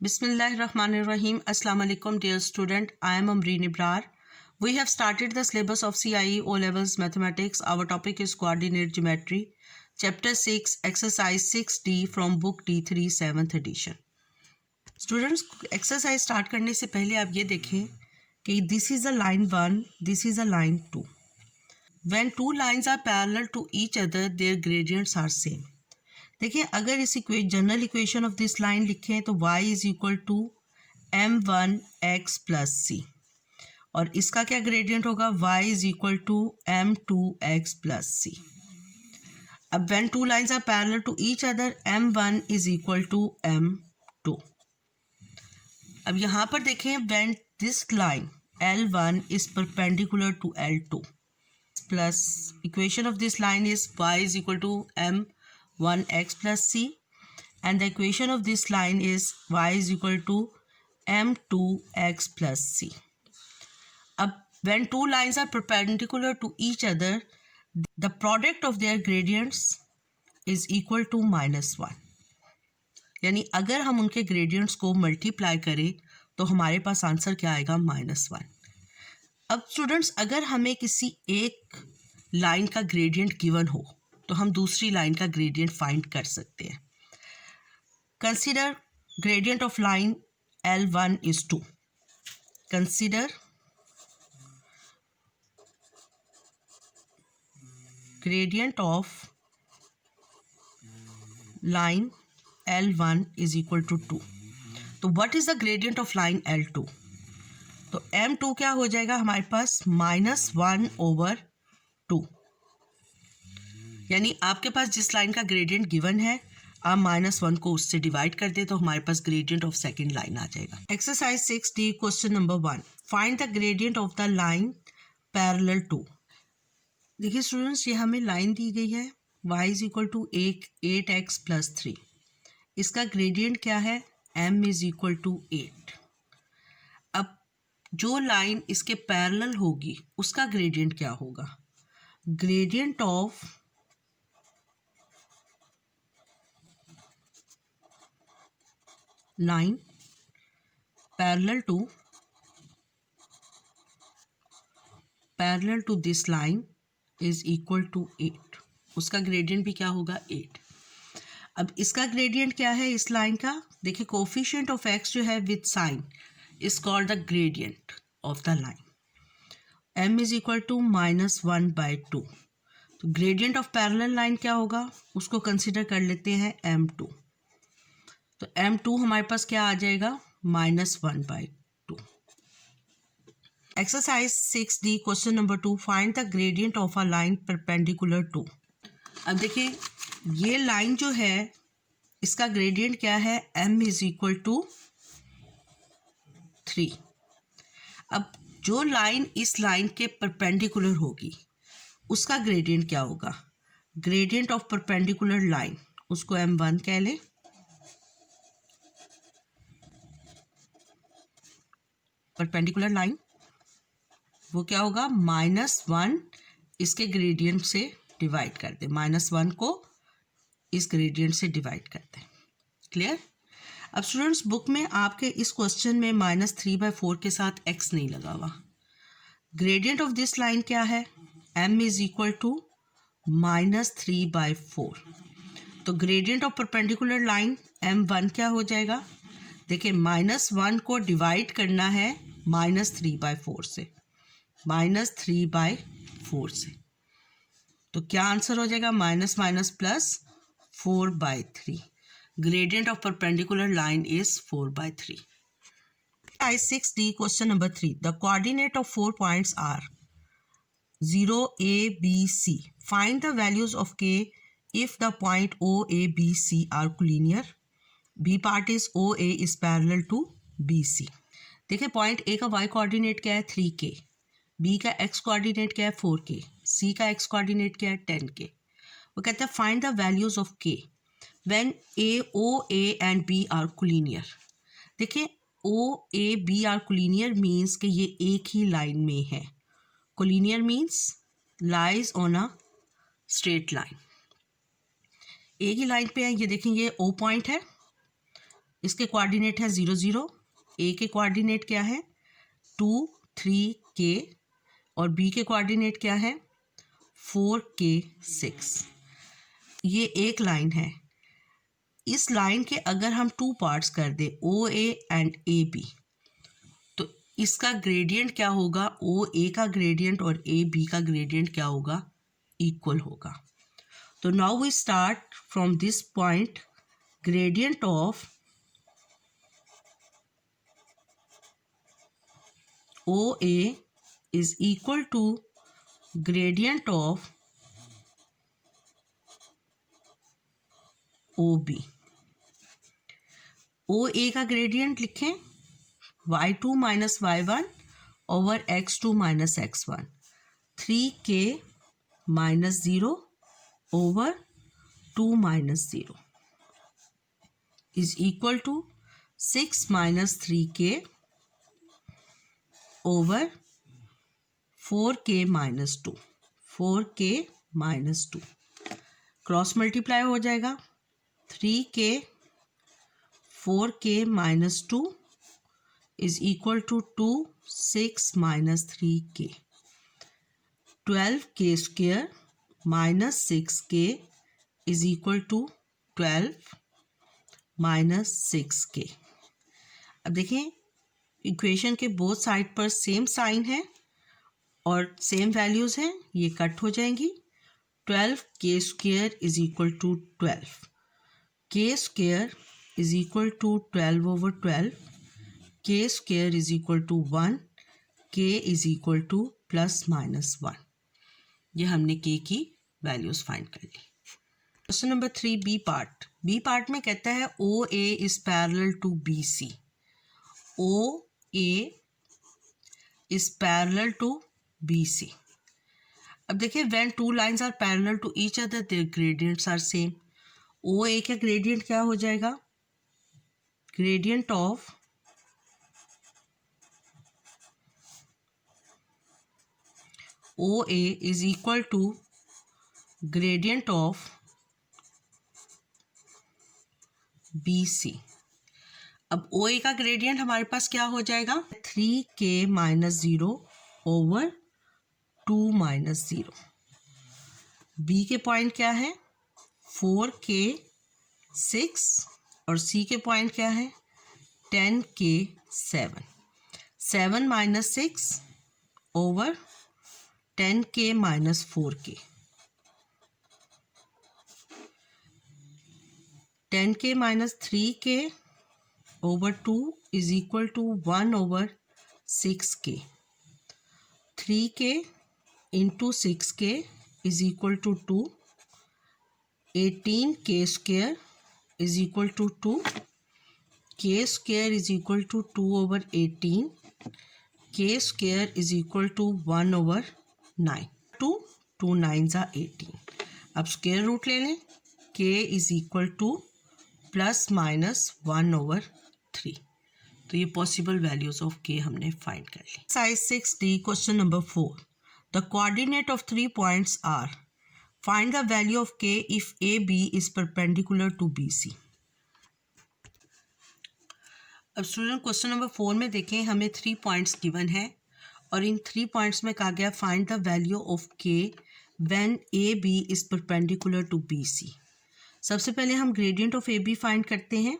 Bismillahirrahmanirrahim. Assalamu alaikum dear student. I am Amreen Ibrar. We have started the syllabus of CIE O Levels Mathematics. Our topic is coordinate geometry. Chapter 6 exercise 6D from book D3 7th edition. Students, exercise start करने से पहले आप ये देखें कि this is a line 1, this is a line 2. When two lines are parallel to each other, their gradients are same. देखिए, अगर इस general equation of this line लिखें तो y is equal to m1x plus C, और इसका क्या gradient होगा, y is equal to m2x plus C. अब when two lines are parallel to each other, m1 is equal to m2. अब यहाँ पर देखें, when this line l1 is perpendicular to l2 plus equation of this line is y is equal to m1x plus c, and the equation of this line is y is equal to m2x plus c. अब when two lines are perpendicular to each other, the product of their gradients is equal to -1. यानी अगर हम उनके gradients को multiply करें तो हमारे पास answer क्या आएगा, -1. अब स्टूडेंट्स, अगर हमें किसी एक लाइन का ग्रेडियंट गिवन हो तो हम दूसरी लाइन का ग्रेडियंट फाइंड कर सकते हैं. Consider gradient of line L1 is 2. Consider gradient of line L1 is equal to 2. तो what is the gradient of line L2? तो M2 क्या हो जाएगा हमारे पास, -1/2. यानी आपके पास जिस लाइन का ग्रेडियंट गिवन है, आप -1 को उससे डिवाइड कर दे तो हमारे पास ग्रेडियंट ऑफ सेकंड लाइन आ जाएगा. Exercise 6D question number 1, find the gradient of the line parallel to. देखिए स्टूडेंट्स, ये हमें लाइन दी गई है y is equal to 8x plus 3. इसका ग्रेडियंट क्या है, m इज इक्वल टू 8. अब जो लाइन इसके पैरेलल होगी उसका ग्रेडियंट क्या होगा, gradient of line parallel to this line is equal to 8. उसका ग्रेडियंट भी क्या होगा, 8. अब इसका ग्रेडियंट क्या है इस लाइन का, देखिए कोफिशिएंट ऑफ x जो है with sign is called the gradient of the line. m is equal to -1/2. तो ग्रेडियंट ऑफ पैरेलल लाइन क्या होगा, उसको कंसिडर कर लेते हैं m2. तो m2 हमारे पास क्या आ जाएगा, -1/2. Exercise 6D question number 2, find the gradient of a line perpendicular to. अब देखिए, ये लाइन जो है इसका ग्रेडियंट क्या है, m इज इक्वल टू 3. अब जो लाइन इस लाइन के परपेंडिकुलर होगी उसका ग्रेडियंट क्या होगा, ग्रेडियंट ऑफ परपेंडिकुलर लाइन, उसको m1 कह लें. परपेंडिकुलर लाइन वो क्या होगा, -1 इसके ग्रेडियंट से डिवाइड कर दें, -1 को इस ग्रेडियंट से डिवाइड करते हैं. क्लियर. अब स्टूडेंट्स, बुक में आपके इस क्वेश्चन में -3/4 के साथ x नहीं लगा हुआ. ग्रेडियंट ऑफ दिस लाइन क्या है, m इज इक्वल टू -3/4. तो gradient of perpendicular line m1 क्या हो जाएगा, देखिए -1 को डिवाइड करना है -3/4 से, -3/4 से. तो क्या आंसर हो जाएगा, -4/3. Gradient of perpendicular line is 4/3. 6D question number 3, the coordinate of 4 points are 0 A B C. Find the values of k if the point O A B C are collinear. B part is OA is parallel to BC. देखिए, point A का y coordinate क्या है, 3k. B का x coordinate क्या है, 4k. C का x coordinate क्या है, 10k. वो कहते हैं find the values of k when OA and B are collinear. देखिए, OA B are collinear means कि ये एक ही लाइन में है. Collinear means lies on a straight line, एक ही लाइन पे है. ये देखें, ये O पॉइंट है, इसके कोऑर्डिनेट है 0 0, ए के कोऑर्डिनेट क्या है 2 3 के और बी के कोऑर्डिनेट क्या है 4 के 6। ये एक लाइन है। इस लाइन के अगर हम 2 पार्ट्स कर दे ओ ए एंड ए बी, तो इसका ग्रेडियंट क्या होगा, ओ ए का ग्रेडियंट और ए बी का ग्रेडियंट क्या होगा, इक्वल होगा। तो now we start from this point, gradient of O A is equal to gradient of O B. O A का ग्रेडियंट लिखें y2 minus y1 over x2 minus x1, 3k minus 0 over 2 minus 0 is equal to 6 minus 3k over 4k minus 2, 4k minus 2 cross multiply हो जाएगा, 3k 4k minus 2 is equal to 2, 6 minus 3k, 12k square minus 6k is equal to 12 minus 6k। अब देखें equation के both side पर same sign है और same values हैं, ये कट हो जाएंगी। 12k square is equal to 12, k square is equal to 12 over 12, k square is equal to 1, k is equal to plus minus 1। ये हमने k की वैल्यूज फाइंड कर ली। Question number 3 B part. B part में कहता है O A is parallel to B C. O A is parallel to B C. अब देखिए when two lines are parallel to each other their gradients are same. O A का gradient क्या हो जाएगा, gradient of OA is equal to gradient of BC। अब OA का gradient हमारे पास क्या हो जाएगा, 3k minus 0 over 2 minus 0। B के पॉइंट क्या है 4k 6 और C के पॉइंट क्या है 10k 7। 7 minus 6 over 10k minus 4k, 10k minus 3k over 2 is equal to 1 over 6k, 3k into 6k is equal to 2, 18k square is equal to 2, k square is equal to 2 over 18, k square is equal to 1 over 9, 2 9 ज़ा 18। अब square root ले लें, k is equal to plus minus 1 over 3। तो ये possible values of k हमने find कर ली। Exercise 6D question number 4, the coordinate of 3 points are, find the value of k if A B is perpendicular to B C. अब student question number 4 में देखें, हमें 3 points given है और इन 3 points में कहा गया find the value of k when A B is perpendicular to B C. सबसे पहले हम gradient of A B find करते हैं।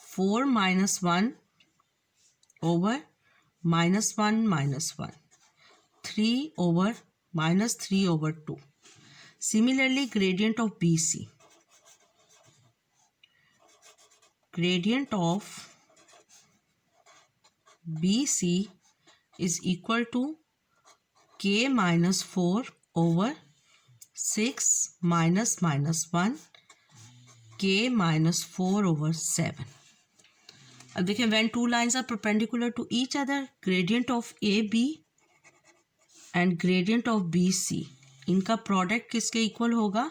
Four minus 1 over -1 -1, 3 over -3 over 2। Similarly, gradient of BC. Gradient of BC is equal to k minus 4 over 6 minus 1 k minus 4 over 7. अब देखिए when two lines are perpendicular to each other, gradient of AB and gradient of BC, इनका product किसके equal होगा,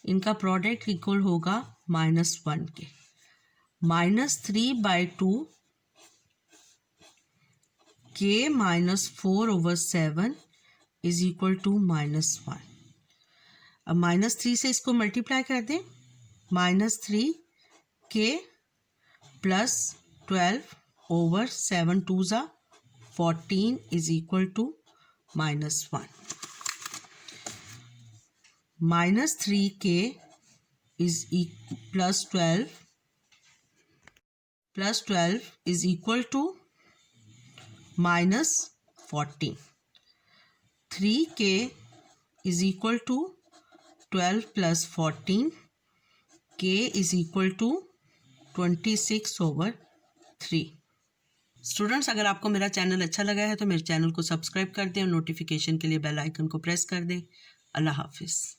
इनका product equal होगा -1 के। -3/2 k -4 over 7 is equal to -1। अब -3 से इसको मल्टीप्लाई कर दें, -3k प्लस 12 ओवर 7 2 ज़ा 14 is equal to -1। -3k is plus 12 is equal to -14। 3k is equal to 12 plus 14, k is equal to 26/3। Students, अगर आपको मेरा चैनल अच्छा लगा है तो मेरे चैनल को सब्सक्राइब कर दें और नोटिफिकेशन के लिए बेल आइकन को प्रेस कर दें। अल्लाह हाफिज़।